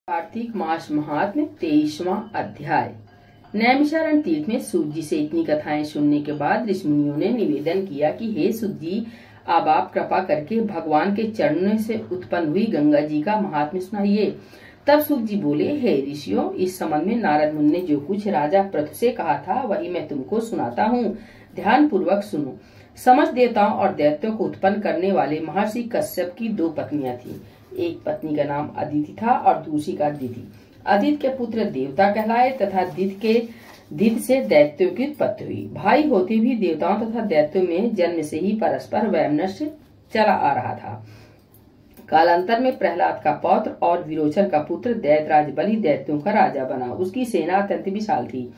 कार्तिक मास महात्म्य 23वां अध्याय। नैमिषारण्य तीर्थ में सूत जी से इतनी कथाएं सुनने के बाद ऋषि मुनियों ने निवेदन किया कि हे सूत जी, अब आप कृपा करके भगवान के चरणों से उत्पन्न हुई गंगा जी का महात्म्य सुनाइए। तब सूत जी बोले, हे ऋषियों, इस संबंध में नारद मुनि ने जो कुछ राजा पृथु से कहा था वही मैं तुमको सुनाता हूँ, ध्यान पूर्वक सुनो। समस्त देवताओं और दैत्यों को उत्पन्न करने वाले महर्षि कश्यप की दो पत्नियां थीं। एक पत्नी का नाम अदिति था और दूसरी का दिति। अदिति के पुत्र देवता कहलाए तथा दिति से दैत्यों की उत्पत्ति हुई। भाई होते भी देवताओं तथा दैत्यों में जन्म से ही परस्पर वैमनस्य चला आ रहा था। कालांतर में प्रहलाद का पौत्र और विरोचन का पुत्र दैत्यराज बलि दैत्यों का राजा बना। उसकी सेना अत्यंत विशाल थी।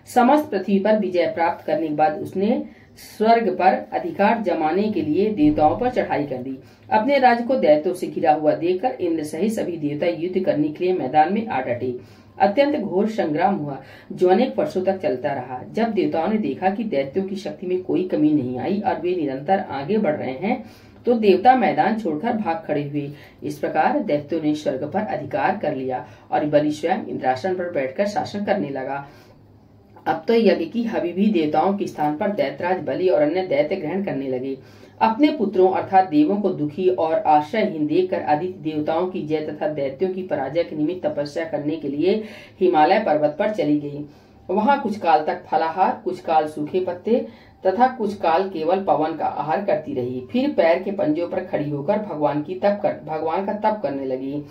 समस्त पृथ्वी पर विजय प्राप्त करने के बाद उसने स्वर्ग पर अधिकार जमाने के लिए देवताओं पर चढ़ाई कर दी। अपने राज्य को दैत्यों से घिरा हुआ देखकर इंद्र सहित सभी देवता युद्ध करने के लिए मैदान में आ डटे। अत्यंत घोर संग्राम हुआ जो अनेक वर्षों तक चलता रहा। जब देवताओं ने देखा कि दैत्यों की शक्ति में कोई कमी नहीं आई और वे निरंतर आगे बढ़ रहे हैं, तो देवता मैदान छोड़कर भाग खड़े हुए। इस प्रकार दैत्यों ने स्वर्ग पर अधिकार कर लिया और बलि स्वयं इंद्रासन पर बैठकर शासन करने लगा। अब तो यज्ञ की हबीबी देवताओं के स्थान पर दैत्यराज बलि और अन्य दैत्य ग्रहण करने लगे। अपने पुत्रों अर्थात देवों को दुखी और आश्रयहीन देखकर आदित्य देवताओं की जय तथा दैत्यों की पराजय के निमित्त तपस्या करने के लिए हिमालय पर्वत पर चली गई। वहां कुछ काल तक फलाहार, कुछ काल सूखे पत्ते तथा कुछ काल केवल पवन का आहार करती रही। फिर पैर के पंजों पर खड़ी होकर भगवान का तप करने लगी।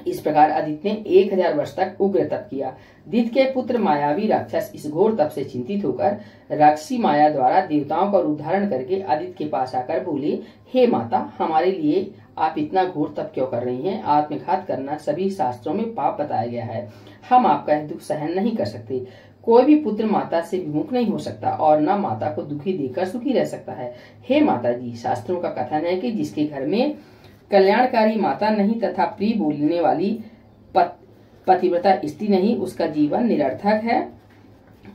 इस प्रकार अदिति ने 1000 वर्ष तक उग्र तप किया। दिति के पुत्र मायावी राक्षस इस घोर तप से चिंतित होकर राक्षसी माया द्वारा देवताओं का रूप धारण करके अदिति के पास आकर बोले, हे माता, हमारे लिए आप इतना घोर तप क्यों कर रही हैं? आत्मघात करना सभी शास्त्रों में पाप बताया गया है। हम आपका दुख सहन नहीं कर सकते। कोई भी पुत्र माता से विमुख नहीं हो सकता और न माता को दुखी देखकर सुखी रह सकता है। हे माता जी, शास्त्रों का कथन है कि जिसके घर में कल्याणकारी माता नहीं तथा प्रिय बोलने वाली पतिव्रता स्त्री नहीं, उसका जीवन निरर्थक है।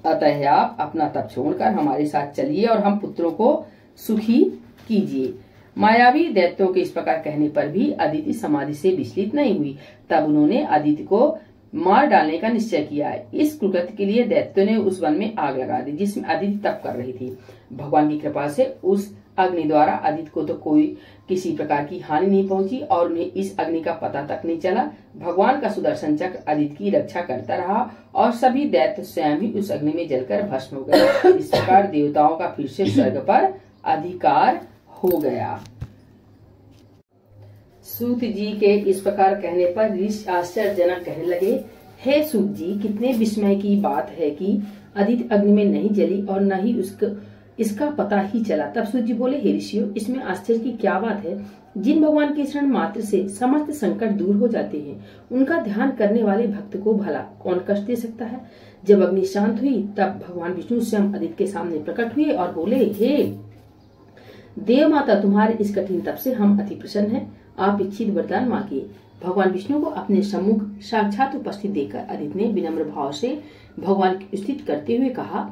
अतः आप अपना तप छोड़कर हमारे साथ चलिए और हम पुत्रों को सुखी कीजिए। मायावी दैत्यों के इस प्रकार कहने पर भी अदिति समाधि से विचलित नहीं हुई। तब उन्होंने अदिति को मार डालने का निश्चय किया। इस कुकृत्य के लिए दैत्यों ने उस वन में आग लगा दी जिसमें अदिति तप कर रही थी। भगवान की कृपा से उस अग्नि द्वारा अदिति को तो कोई किसी प्रकार की हानि नहीं पहुंची और उन्हें इस अग्नि का पता तक नहीं चला। भगवान का सुदर्शन चक्र अदिति की रक्षा करता रहा और सभी दैत्य स्वयं भी उस अग्नि में जलकर भस्म हो गए। इस प्रकार देवताओं का फिर से स्वर्ग पर अधिकार हो गया। सूत जी के इस प्रकार कहने पर ऋषि आश्चर्यजनक कहने लगे, हे सूत जी, कितने विस्मय की बात है कि अदिति अग्नि में नहीं जली और न ही इसका पता ही चला। तब सूत जी बोले, हे ऋषियों, इसमें आश्चर्य की क्या बात है? जिन भगवान के शरण मात्र से समस्त संकट दूर हो जाते हैं, उनका ध्यान करने वाले भक्त को भला कौन कष्ट दे सकता है? जब अग्नि शांत हुई तब भगवान विष्णु स्वयं अदिति के सामने प्रकट हुए और बोले, हे देव माता, तुम्हारे इस कठिन तप से हम अति प्रसन्न हैं। आप इच्छित वरदान मांगिए। भगवान विष्णु को अपने सम्मुख साक्षात उपस्थित देखकर अदिति ने विनम्र भाव से भगवान की स्तुति करते हुए कहा,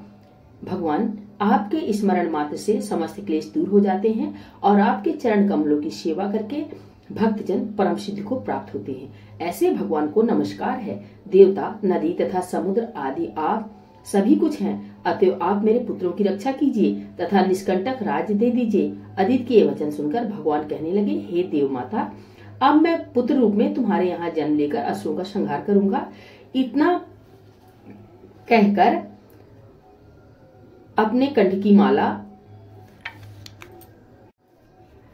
भगवान, आपके स्मरण मात्र से समस्त क्लेश दूर हो जाते हैं और आपके चरण कमलों की सेवा करके भक्तजन परम सिद्धि को प्राप्त होते हैं। ऐसे भगवान को नमस्कार है। देवता, नदी तथा समुद्र आदि आप सभी कुछ हैं। अतएव आप मेरे पुत्रों की रक्षा कीजिए तथा निष्कंटक राज्य दे दीजिए। अदिति के वचन सुनकर भगवान कहने लगे, हे देव माता, अब मैं पुत्र रूप में तुम्हारे यहाँ जन्म लेकर असुरों का संहार करूंगा। इतना कहकर अपने कंठ की माला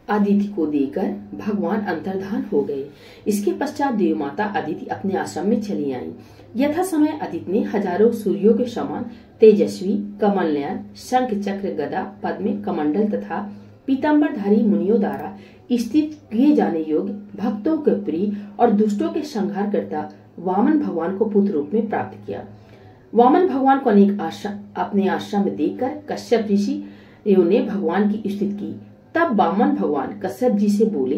अदिति को देकर भगवान अंतर्धान हो गए। इसके पश्चात देव माता अदिति अपने आश्रम में चली आई। यथा समय अदिति ने हजारों सूर्यों के समान तेजस्वी, कमल नयन, शंख चक्र गदा पद्म कमंडल तथा पीताम्बरधारी मुनियों द्वारा स्थित किए जाने योग्य, भक्तों के प्रिय और दुष्टों के संहार करता वामन भगवान को पुत्र रूप में प्राप्त किया। वामन भगवान को अपने आश्रम में देखकर कश्यप ऋषि ने भगवान की स्तुति की। तब वामन भगवान कश्यप जी से बोले,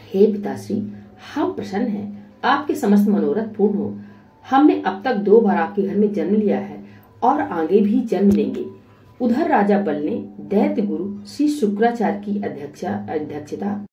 हे पिताश्री, हम प्रसन्न हैं, आपके समस्त मनोरथ पूर्ण हो। हमने अब तक 2 बार आपके घर में जन्म लिया है और आगे भी जन्म लेंगे। उधर राजा बल ने दैत्य गुरु श्री शुक्राचार्य की अध्यक्षता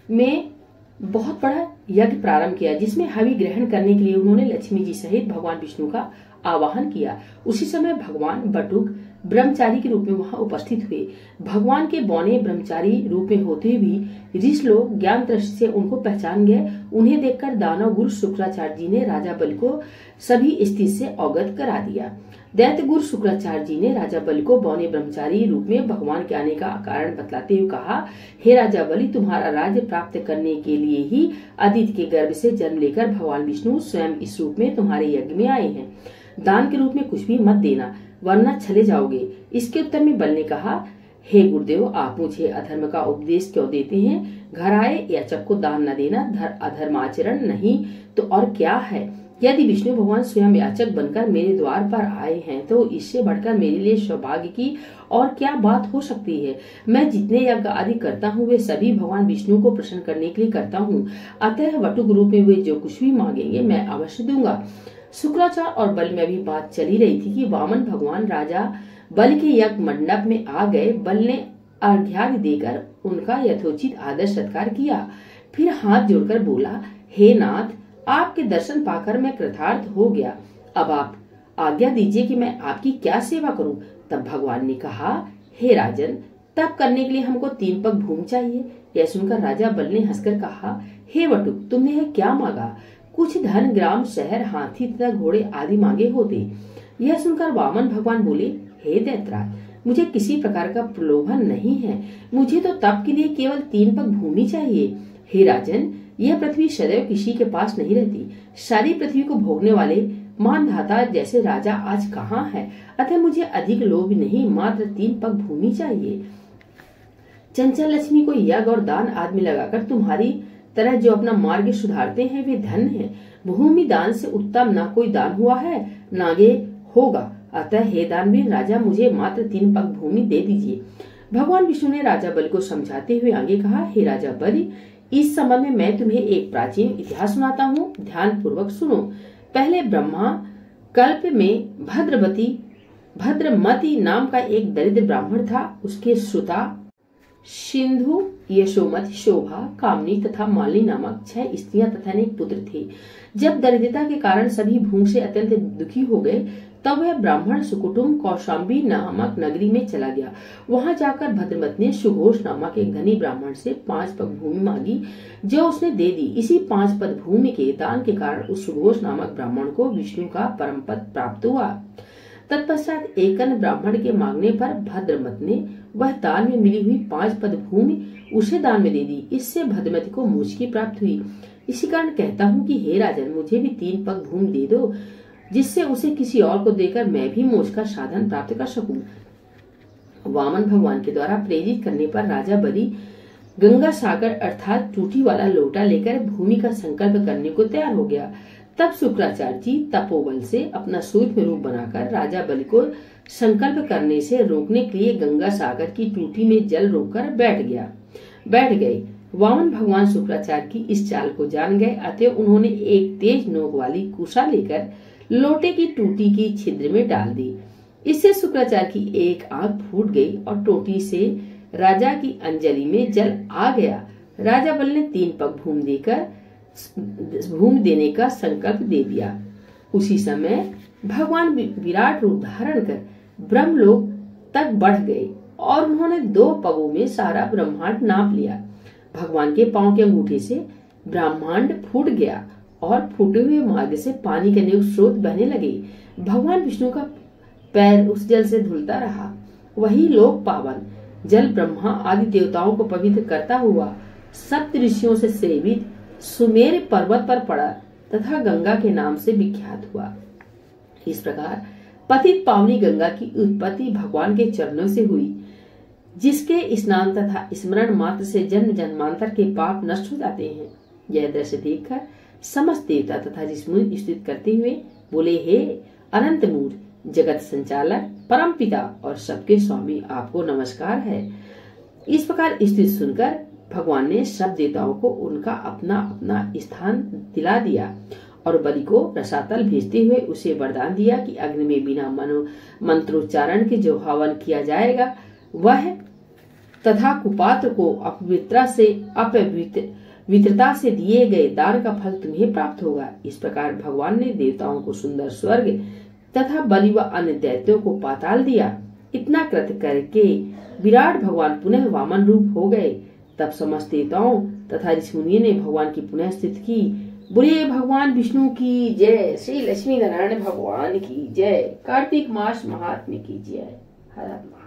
में बहुत बड़ा यज्ञ प्रारंभ किया, जिसमें हवि ग्रहण करने के लिए उन्होंने लक्ष्मी जी सहित भगवान विष्णु का आवाहन किया। उसी समय भगवान बटुक ब्रह्मचारी के रूप में वहां उपस्थित हुए। भगवान के बौने ब्रह्मचारी रूप में होते हुए भी ऋषि लोग ज्ञान दृष्टि से उनको पहचान गए। उन्हें देखकर दानव गुरु शुक्राचार्य जी ने राजा बलि को सभी स्थिति से अवगत करा दिया। दैत्य गुरु शुक्राचार्य जी ने राजा बलि को बौने ब्रह्मचारी रूप में भगवान के आने का कारण बतलाते हुए कहा, हे राजा बलि, तुम्हारा राज्य प्राप्त करने के लिए ही अदिति के गर्भ से जन्म लेकर भगवान विष्णु स्वयं इस रूप में तुम्हारे यज्ञ में आए हैं। दान के रूप में कुछ भी मत देना, वरना चले जाओगे। इसके उत्तर में बल ने कहा, हे गुरुदेव, आप मुझे अधर्म का उपदेश क्यों देते हैं? घर आए याचक को दान न देना अधर्माचरण नहीं तो और क्या है? यदि विष्णु भगवान स्वयं याचक बनकर मेरे द्वार पर आए हैं तो इससे बढ़कर मेरे लिए सौभाग्य की और क्या बात हो सकती है। मैं जितने यज्ञ आदि करता हूँ वे सभी भगवान विष्णु को प्रसन्न करने के लिए करता हूँ। अतः वटुक रूप में वे जो कुछ भी मांगेंगे मैं अवश्य दूंगा। शुक्राचार्य और बल में भी बात चली रही थी कि वामन भगवान राजा बल के यज्ञ मंडप में आ गए। बल ने अर्घ्यादि देकर उनका यथोचित आदर सत्कार किया, फिर हाथ जोड़कर बोला, हे नाथ, आपके दर्शन पाकर मैं कृतार्थ हो गया। अब आप आज्ञा दीजिए कि मैं आपकी क्या सेवा करूं। तब भगवान ने कहा, हे राजन, तप करने के लिए हमको 3 पग भूमि चाहिए। यह सुनकर राजा बल ने हंसकर कहा, हे वटुक, तुमने यह क्या मांगा? कुछ धन, ग्राम, शहर, हाथी तथा घोड़े आदि मांगे होते। यह सुनकर वामन भगवान बोले, हे दैत्यराज, मुझे किसी प्रकार का प्रलोभन नहीं है। मुझे तो तप के लिए केवल 3 पग भूमि चाहिए। हे राजन, यह पृथ्वी सदैव किसी के पास नहीं रहती। सारी पृथ्वी को भोगने वाले मानधाता जैसे राजा आज कहाँ है? अतः मुझे अधिक लोभ नहीं, मात्र 3 पग भूमि चाहिए। चंचल लक्ष्मी को यज्ञ और दान आदि में लगाकर तुम्हारी तरह जो अपना मार्ग सुधारते हैं वे धन है। भूमि दान से उत्तम ना कोई दान हुआ है नागे होगा। अतः हे दानवीर राजा, मुझे मात्र 3 पग भूमि दे दीजिए। भगवान विष्णु ने राजा बलि को समझाते हुए आगे कहा, हे राजा बलि, इस समय में मैं तुम्हें एक प्राचीन इतिहास सुनाता हूँ, ध्यान पूर्वक सुनो। पहले ब्रह्मा कल्प में भद्रमति नाम का एक दरिद्र ब्राह्मण था। उसके सुता सिंधु, यशोमति, शोभा, कामनी तथा मालिनी नामक 6 स्त्रियां तथा अनेक पुत्र थे। जब दरिद्रता के कारण सभी भूख से अत्यंत दुखी हो गए तब वह ब्राह्मण सुकुटुम्ब कौशाम्बी नामक नगरी में चला गया। वहां जाकर भद्रमति ने सुघोष नामक एक धनी ब्राह्मण से 5 पग भूमि मांगी, जो उसने दे दी। इसी 5 पद भूमि के दान के कारण उस सुघोष नामक ब्राह्मण को विष्णु का परम पद प्राप्त हुआ। तत्पश्चात एक अन्य ब्राह्मण के मांगने पर भद्रमति ने वह दान में मिली हुई 5 पद भूमि उसे दान में दे दी। इससे भद्रमति को मोक्ष की प्राप्ति हुई। इसी कारण कहता हूँ कि हे राजन, मुझे भी 3 पग भूमि दे दो, जिससे उसे किसी और को देकर मैं भी मोक्ष का साधन प्राप्त कर सकूं। वामन भगवान के द्वारा प्रेरित करने पर राजा बलि गंगा सागर अर्थात टूटी वाला लोटा लेकर भूमि का संकल्प करने को तैयार हो गया। तब शुक्राचार्य जी तपोबल से अपना सूक्ष्म रूप बनाकर राजा बलि को संकल्प करने से रोकने के लिए गंगा सागर की टूटी में जल रोककर बैठ गए। वामन भगवान शुक्राचार्य की इस चाल को जान गए। अतः उन्होंने एक तेज नोक वाली कुशा लेकर लोटे की टूटी की छिद्र में डाल दी। इससे शुक्राचार्य की एक आंख फूट गई और टोटी से राजा की अंजलि में जल आ गया। राजा बल ने 3 पग भूमि देने का संकल्प दे दिया। उसी समय भगवान विराट रूप धारण कर ब्रह्मलोक तक बढ़ गए और उन्होंने 2 पगों में सारा ब्रह्मांड नाप लिया। भगवान के पांव के अंगूठे से ब्रह्मांड फूट गया और फूटे हुए मार्ग से पानी के अनेक स्रोत बहने लगे। भगवान विष्णु का पैर उस जल से धुलता रहा। वही लोक पावन जल ब्रह्मा आदि देवताओं को पवित्र करता हुआ सप्त ऋषियों से सेवित सुमेर पर्वत पर पड़ा तथा गंगा के नाम से विख्यात हुआ। इस प्रकार पतित पावनी गंगा की उत्पत्ति भगवान के चरणों से हुई, जिसके स्नान तथा स्मरण मात्र से जन्म जन्मांतर के पाप नष्ट हो जाते हैं। यह दृश्य देखकर समस्त देवता तथा ऋषि स्तुति करते हुए बोले, हे अनंत मूर्ति, जगत संचालक, परम पिता और सबके स्वामी, आपको नमस्कार है। इस प्रकार स्तुति सुनकर भगवान ने सब देवताओं को उनका अपना अपना स्थान दिला दिया और बलि को रसातल भेजते हुए उसे वरदान दिया कि अग्नि में बिना मंत्रोच्चारण के जो हवन किया जाएगा वह तथा कुपात्र को अपवित्रता वित्रता से दिए गए दान का फल तुम्हें प्राप्त होगा। इस प्रकार भगवान ने देवताओं को सुंदर स्वर्ग तथा बलि व अन्य दैत्यों को पाताल दिया। इतना कृत्य करके विराट भगवान पुनः वामन रूप हो गए। तब समस्त देवताओं तथा ऋषिमुनियों ने भगवान की पुनः स्तुति की। बोले भगवान विष्णु की जय। श्री लक्ष्मी नारायण भगवान की जय। कार्तिक मास महात्म्य की जय। हर हर महादेव।